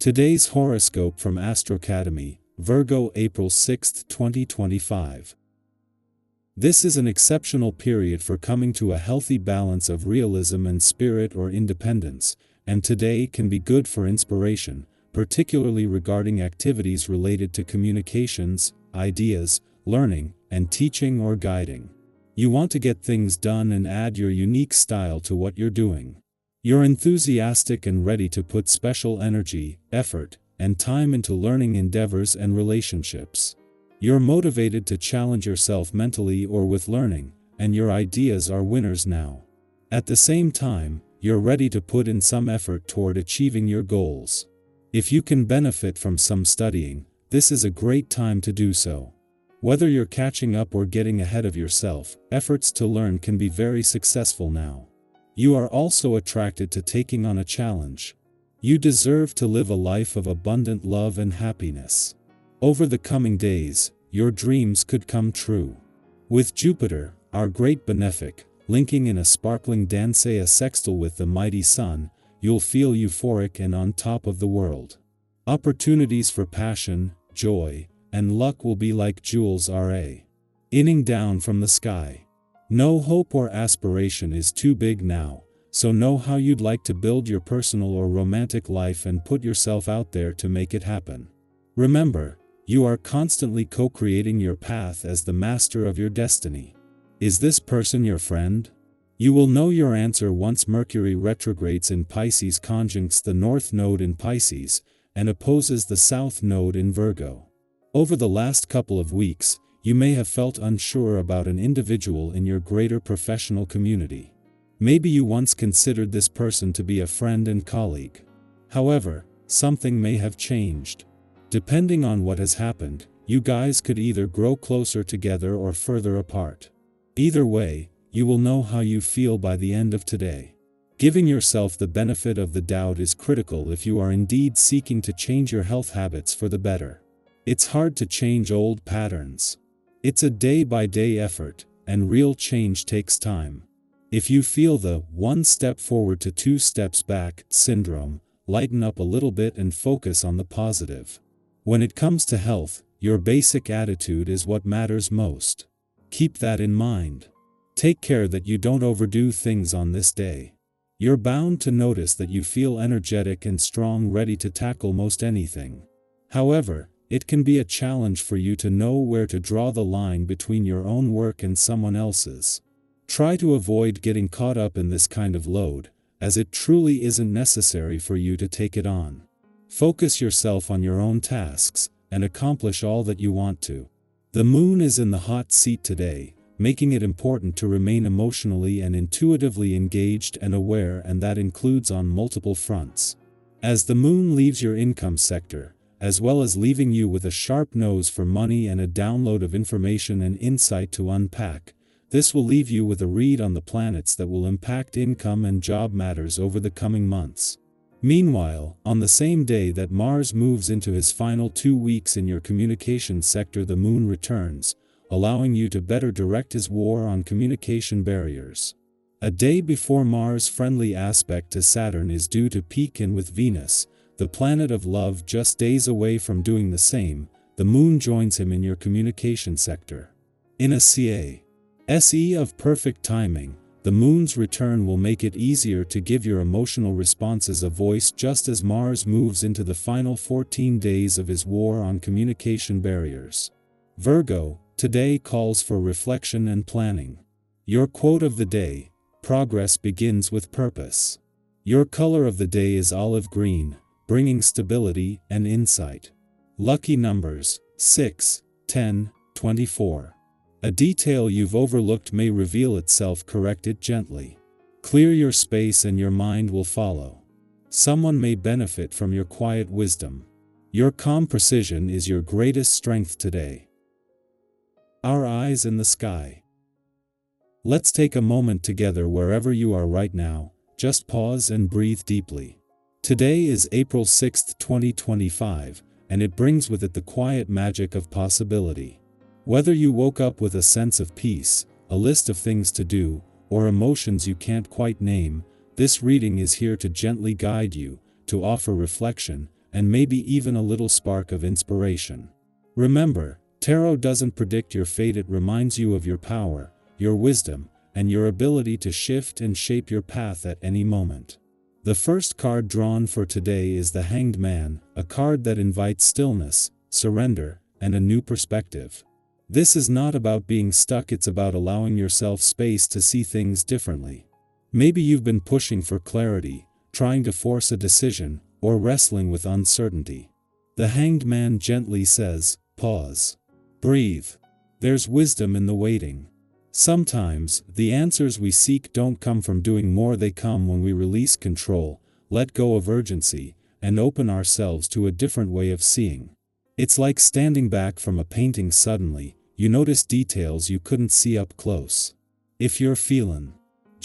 Today's horoscope from Astrocademy, Virgo, April 6, 2025. This is an exceptional period for coming to a healthy balance of realism and spirit or independence, and today can be good for inspiration, particularly regarding activities related to communications, ideas, learning, and teaching or guiding. You want to get things done and add your unique style to what you're doing. You're enthusiastic and ready to put special energy, effort, and time into learning endeavors and relationships. You're motivated to challenge yourself mentally or with learning, and your ideas are winners now. At the same time, you're ready to put in some effort toward achieving your goals. If you can benefit from some studying, this is a great time to do so. Whether you're catching up or getting ahead of yourself, efforts to learn can be very successful now. You are also attracted to taking on a challenge. You deserve to live a life of abundant love and happiness. Over the coming days, your dreams could come true. With Jupiter, our great benefic, linking in a sparkling Dancea sextile with the mighty Sun, you'll feel euphoric and on top of the world. Opportunities for passion, joy, and luck will be like jewels raining down from the sky. No hope or aspiration is too big now, so know how you'd like to build your personal or romantic life and put yourself out there to make it happen. Remember, you are constantly co-creating your path as the master of your destiny. Is this person your friend? You will know your answer once Mercury retrogrades in Pisces, conjuncts the North Node in Pisces, and opposes the South Node in Virgo. Over the last couple of weeks, you may have felt unsure about an individual in your greater professional community. Maybe you once considered this person to be a friend and colleague. However, something may have changed. Depending on what has happened, you guys could either grow closer together or further apart. Either way, you will know how you feel by the end of today. Giving yourself the benefit of the doubt is critical if you are indeed seeking to change your health habits for the better. It's hard to change old patterns. It's a day-by-day effort, and real change takes time. If you feel the one step forward to two steps back syndrome, lighten up a little bit and focus on the positive. When it comes to health, your basic attitude is what matters most. Keep that in mind. Take care that you don't overdo things on this day. You're bound to notice that you feel energetic and strong, ready to tackle most anything. However, it can be a challenge for you to know where to draw the line between your own work and someone else's. Try to avoid getting caught up in this kind of load, as it truly isn't necessary for you to take it on. Focus yourself on your own tasks, and accomplish all that you want to. The moon is in the hot seat today, making it important to remain emotionally and intuitively engaged and aware, and that includes on multiple fronts. As the moon leaves your income sector, as well as leaving you with a sharp nose for money and a download of information and insight to unpack, this will leave you with a read on the planets that will impact income and job matters over the coming months. Meanwhile, on the same day that Mars moves into his final 2 weeks in your communications sector, the moon returns, allowing you to better direct his war on communication barriers. A day before Mars' friendly aspect to Saturn is due to peak in with Venus, the planet of love, just days away from doing the same, the moon joins him in your communication sector. In a case of perfect timing, the moon's return will make it easier to give your emotional responses a voice just as Mars moves into the final 14 days of his war on communication barriers. Virgo, today calls for reflection and planning. Your quote of the day: progress begins with purpose. Your color of the day is olive green, bringing stability and insight. Lucky numbers: 6, 10, 24. A detail you've overlooked may reveal itself. Correct it gently. Clear your space and your mind will follow. Someone may benefit from your quiet wisdom. Your calm precision is your greatest strength today. Our eyes in the sky. Let's take a moment together wherever you are right now. Just pause and breathe deeply. Today is April 6, 2025, and it brings with it the quiet magic of possibility. Whether you woke up with a sense of peace, a list of things to do, or emotions you can't quite name, this reading is here to gently guide you, to offer reflection, and maybe even a little spark of inspiration. Remember, tarot doesn't predict your fate, it reminds you of your power, your wisdom, and your ability to shift and shape your path at any moment. The first card drawn for today is the Hanged Man, a card that invites stillness, surrender, and a new perspective. This is not about being stuck, it's about allowing yourself space to see things differently. Maybe you've been pushing for clarity, trying to force a decision, or wrestling with uncertainty. The Hanged Man gently says, pause. Breathe. There's wisdom in the waiting. Sometimes, the answers we seek don't come from doing more, they come when we release control, let go of urgency, and open ourselves to a different way of seeing. It's like standing back from a painting. Suddenly, you notice details you couldn't see up close. If you're feeling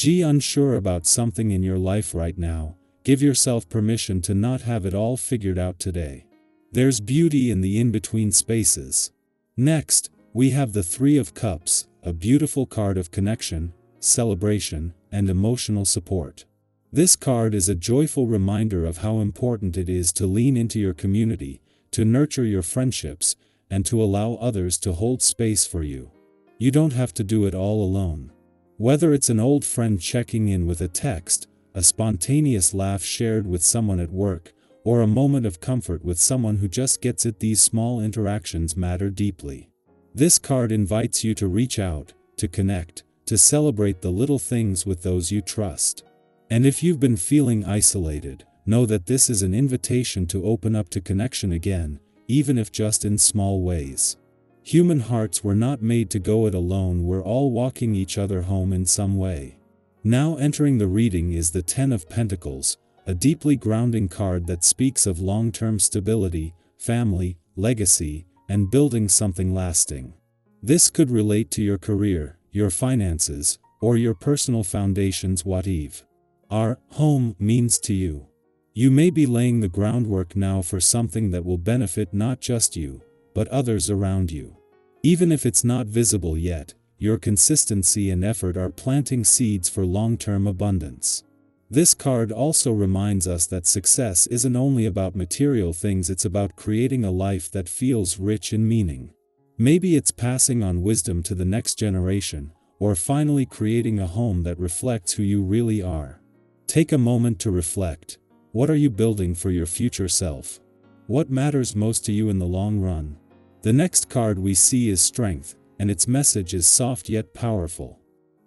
unsure about something in your life right now, give yourself permission to not have it all figured out today. There's beauty in the in-between spaces. Next, we have the Three of Cups, a beautiful card of connection, celebration, and emotional support. This card is a joyful reminder of how important it is to lean into your community, to nurture your friendships, and to allow others to hold space for you. You don't have to do it all alone. Whether it's an old friend checking in with a text, a spontaneous laugh shared with someone at work, or a moment of comfort with someone who just gets it, these small interactions matter deeply. This card invites you to reach out, to connect, to celebrate the little things with those you trust. And if you've been feeling isolated, know that this is an invitation to open up to connection again, even if just in small ways. Human hearts were not made to go it alone, we're all walking each other home in some way. Now entering the reading is the Ten of Pentacles, a deeply grounding card that speaks of long-term stability, family, legacy, and building something lasting. This could relate to your career, your finances, or your personal foundations, whatever home means to you. You may be laying the groundwork now for something that will benefit not just you, but others around you. Even if it's not visible yet, your consistency and effort are planting seeds for long-term abundance. This card also reminds us that success isn't only about material things, it's about creating a life that feels rich in meaning. Maybe it's passing on wisdom to the next generation, or finally creating a home that reflects who you really are. Take a moment to reflect. What are you building for your future self? What matters most to you in the long run? The next card we see is Strength, and its message is soft yet powerful.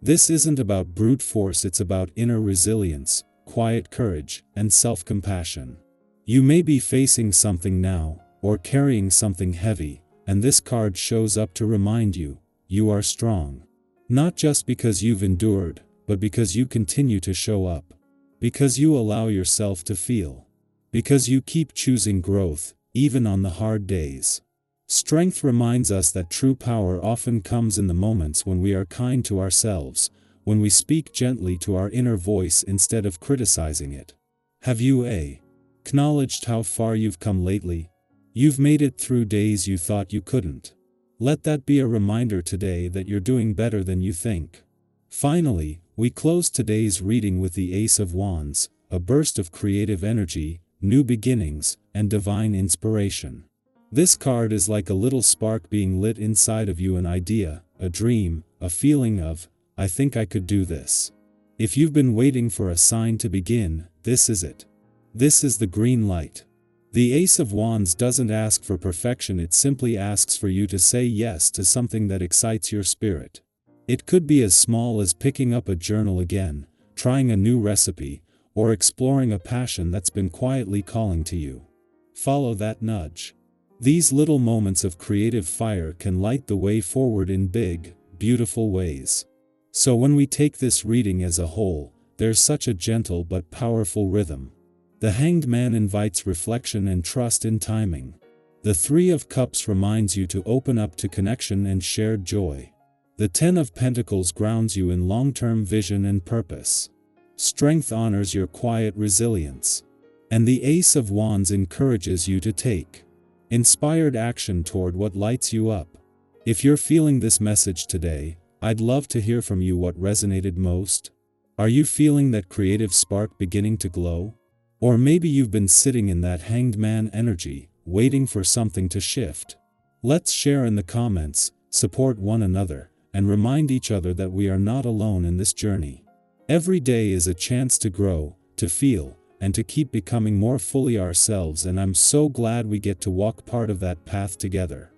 This isn't about brute force, it's about inner resilience, quiet courage, and self-compassion. You may be facing something now, or carrying something heavy, and this card shows up to remind you, you are strong. Not just because you've endured, but because you continue to show up. Because you allow yourself to feel. Because you keep choosing growth, even on the hard days. Strength reminds us that true power often comes in the moments when we are kind to ourselves, when we speak gently to our inner voice instead of criticizing it. Have you acknowledged how far you've come lately? You've made it through days you thought you couldn't. Let that be a reminder today that you're doing better than you think. Finally, we close today's reading with the Ace of Wands, a burst of creative energy, new beginnings, and divine inspiration. This card is like a little spark being lit inside of you, an idea, a dream, a feeling of, I think I could do this. If you've been waiting for a sign to begin, this is it. This is the green light. The Ace of Wands doesn't ask for perfection, it simply asks for you to say yes to something that excites your spirit. It could be as small as picking up a journal again, trying a new recipe, or exploring a passion that's been quietly calling to you. Follow that nudge. These little moments of creative fire can light the way forward in big, beautiful ways. So when we take this reading as a whole, there's such a gentle but powerful rhythm. The Hanged Man invites reflection and trust in timing. The Three of Cups reminds you to open up to connection and shared joy. The Ten of Pentacles grounds you in long-term vision and purpose. Strength honors your quiet resilience. And the Ace of Wands encourages you to take inspired action toward what lights you up. If you're feeling this message today, I'd love to hear from you. What resonated most? Are you feeling that creative spark beginning to glow? Or maybe you've been sitting in that hanged man energy, waiting for something to shift. Let's share in the comments, support one another, and remind each other that we are not alone in this journey. Every day is a chance to grow, to feel, and to keep becoming more fully ourselves, and I'm so glad we get to walk part of that path together.